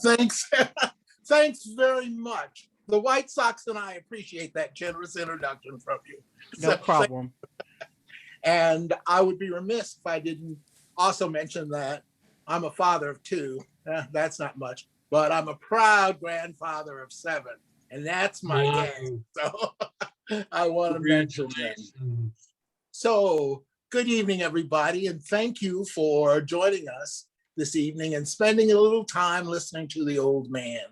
Thanks. Thanks very much. The White Sox and I appreciate that generous introduction from you. No problem. And I would be remiss if I didn't also mention that I'm a father of two. That's not much, but I'm a proud grandfather of 7. And that's my gang. So I want to mention that. So good evening, everybody. And thank you for joining us this evening and spending a little time listening to the old man.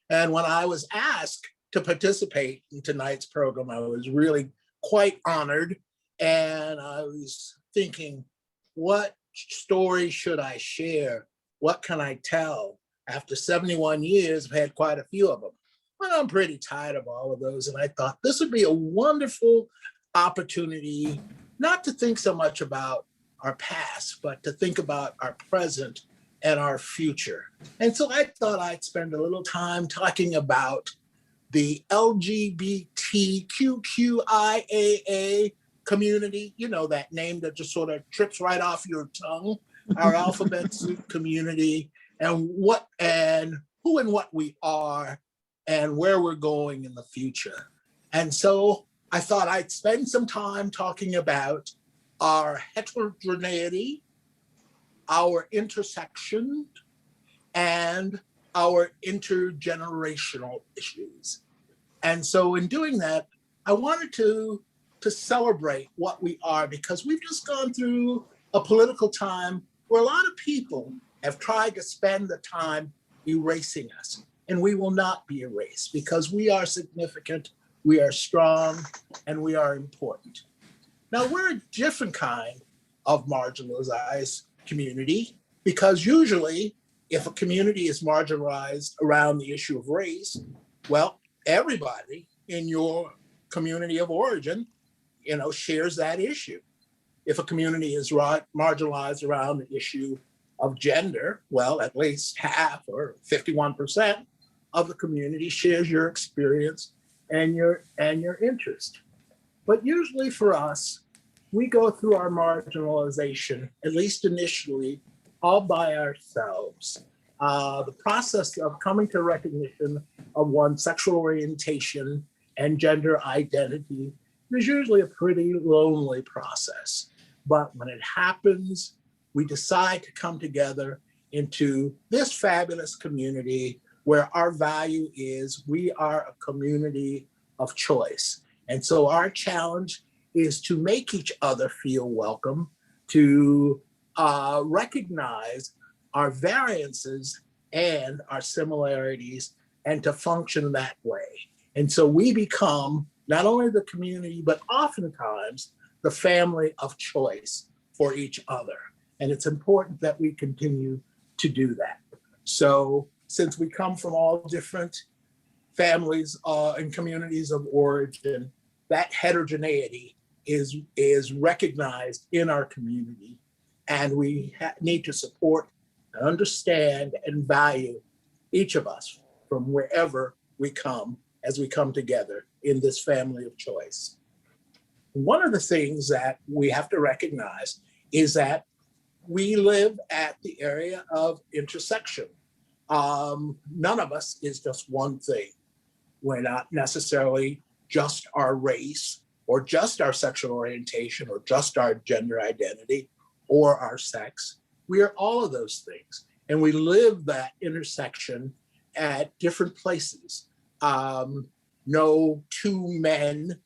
And when I was asked to participate in tonight's program, I was really quite honored. And I was thinking, what story should I share? What can I tell? After 71 years, I've had quite a few of them. But I'm pretty tired of all of those. And I thought this would be a wonderful opportunity, not to think so much about our past, but to think about our present and our future. And so I thought I'd spend a little time talking about the LGBTQIAA community, you know, that name that just sort of trips right off your tongue, our alphabet soup community, and what and who and what we are and where we're going in the future. And so I thought I'd spend some time talking about our heterogeneity, our intersection, and our intergenerational issues. And so in doing that, I wanted to celebrate what we are, because we've just gone through a political time where a lot of people have tried to spend the time erasing us. And we will not be erased, because we are significant, we are strong, and we are important. Now, we're a different kind of marginalized community, because usually if a community is marginalized around the issue of race, well, everybody in your community of origin, you know, shares that issue. If a community is marginalized around the issue of gender, well, at least half or 51% of the community shares your experience and your interest. But usually for us, we go through our marginalization, at least initially, all by ourselves. The process of coming to recognition of one's sexual orientation and gender identity is usually a pretty lonely process. But when it happens, we decide to come together into this fabulous community where our value is we are a community of choice. And so our challenge is to make each other feel welcome, to recognize our variances and our similarities, and to function that way. And so we become not only the community, but oftentimes the family of choice for each other. And it's important that we continue to do that. So since we come from all different families and communities of origin, that heterogeneity is recognized in our community. And we need to support and understand and value each of us from wherever we come as we come together in this family of choice. One of the things that we have to recognize is that we live at the area of intersection. None of us is just one thing. We're not necessarily just our race or just our sexual orientation or just our gender identity or our sex. We are all of those things. And we live that intersection at different places. No two men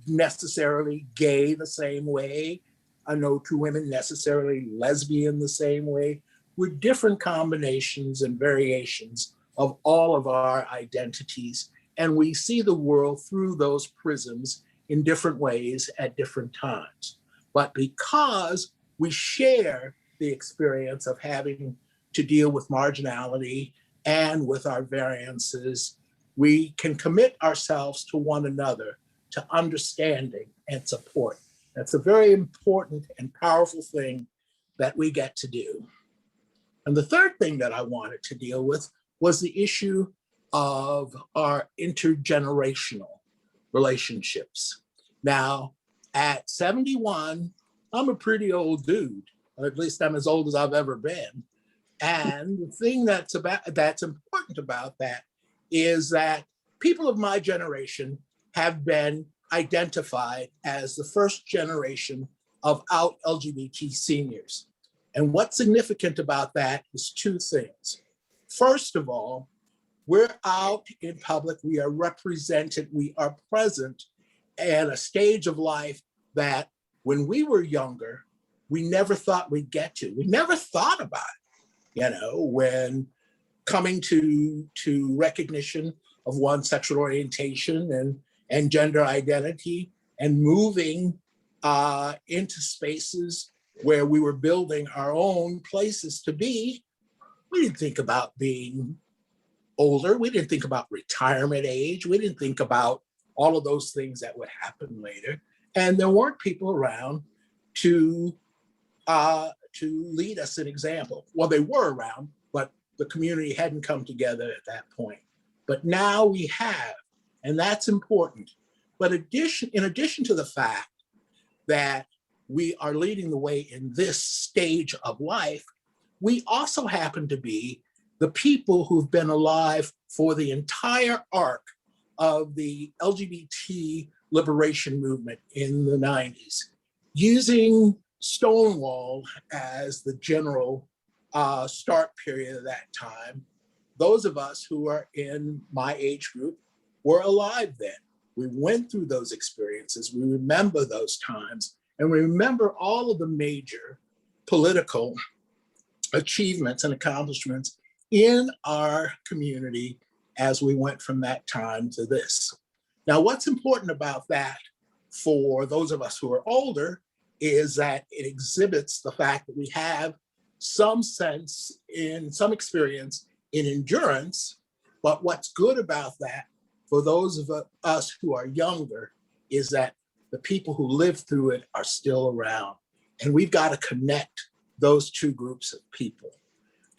necessarily gay the same way. No two women necessarily lesbian the same way. With different combinations and variations of all of our identities. And we see the world through those prisms in different ways at different times. But because we share the experience of having to deal with marginality and with our variances, we can commit ourselves to one another, to understanding and support. That's a very important and powerful thing that we get to do. And the third thing that I wanted to deal with was the issue of our intergenerational relationships. Now, at 71, I'm a pretty old dude, or at least I'm as old as I've ever been. And the thing that's important about that is that people of my generation have been identified as the first generation of out LGBT seniors. And what's significant about that is two things. First of all, we're out in public, we are represented, we are present at a stage of life that when we were younger, we never thought we'd get to. We never thought about it, when coming to recognition of one's sexual orientation and gender identity and moving into spaces where we were building our own places to be. We didn't think about being older. We didn't think about retirement age. We didn't think about all of those things that would happen later. And there weren't people around to lead us an example. Well, they were around, but the community hadn't come together at that point. But now we have, and that's important. But in addition to the fact that we are leading the way in this stage of life, we also happen to be the people who've been alive for the entire arc of the LGBT liberation movement in the 90s, using Stonewall as the general start period of that time. Those of us who are in my age group were alive then. We went through those experiences. We remember those times, and we remember all of the major political achievements and accomplishments in our community as we went from that time to this. Now, what's important about that for those of us who are older is that it exhibits the fact that we have some sense in some experience in endurance. But what's good about that for those of us who are younger is that the people who lived through it are still around. And we've got to connect those two groups of people.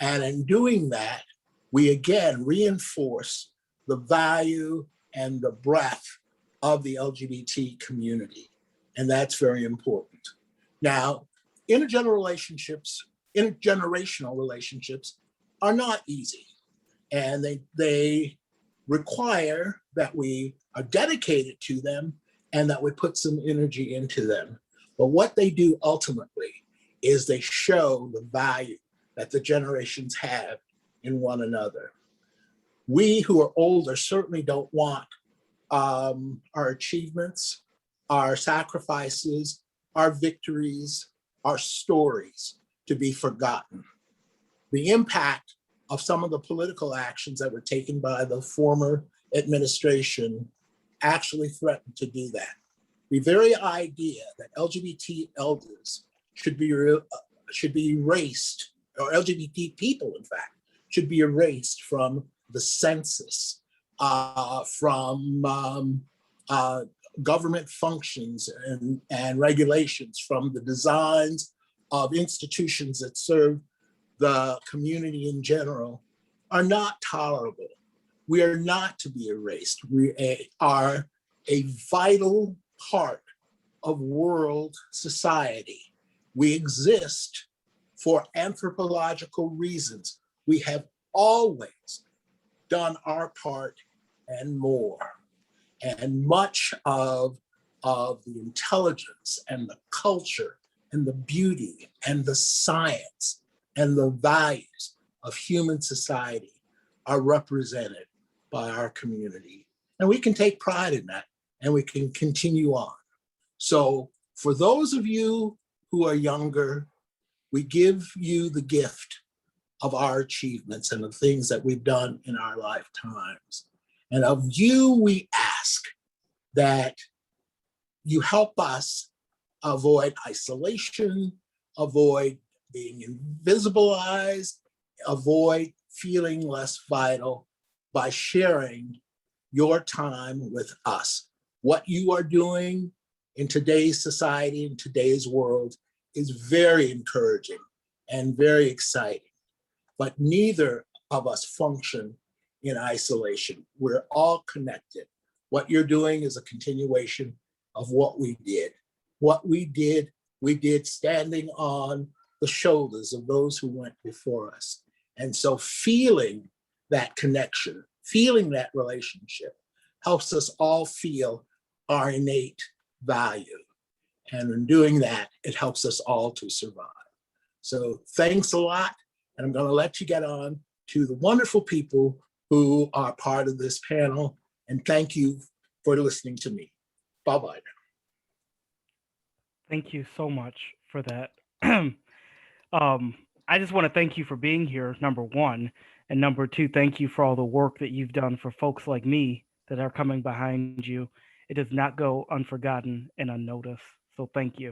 And in doing that, we again reinforce the value and the breadth of the LGBT community. And that's very important. Now, intergenerational relationships are not easy. And they require that we are dedicated to them and that we put some energy into them. But what they do ultimately is they show the value that the generations have in one another. We who are older certainly don't want our achievements, our sacrifices, our victories, our stories to be forgotten. The impact of some of the political actions that were taken by the former administration actually threatened to do that. The very idea that LGBT elders should be erased, or LGBT people, in fact, should be erased from the census, from government functions and regulations, from the designs of institutions that serve the community in general, are not tolerable. We are not to be erased. We are a vital part of world society. We exist for anthropological reasons. We have always done our part and more. And much of the intelligence and the culture and the beauty and the science and the values of human society are represented by our community. And we can take pride in that, and we can continue on. So for those of you who are younger, we give you the gift of our achievements and the things that we've done in our lifetimes. And of you, we ask that you help us avoid isolation, avoid being invisibilized, avoid feeling less vital by sharing your time with us. What you are doing in today's society, in today's world, is very encouraging and very exciting. But neither of us function in isolation. We're all connected. What you're doing is a continuation of what we did. What we did standing on the shoulders of those who went before us. And so feeling that connection, feeling that relationship helps us all feel our innate value. And in doing that, it helps us all to survive. So thanks a lot. And I'm going to let you get on to the wonderful people who are part of this panel. And thank you for listening to me. Bye-bye. Thank you so much for that. I just want to thank you for being here, number one. And number two, thank you for all the work that you've done for folks like me that are coming behind you. It does not go unforgotten and unnoticed. So thank you.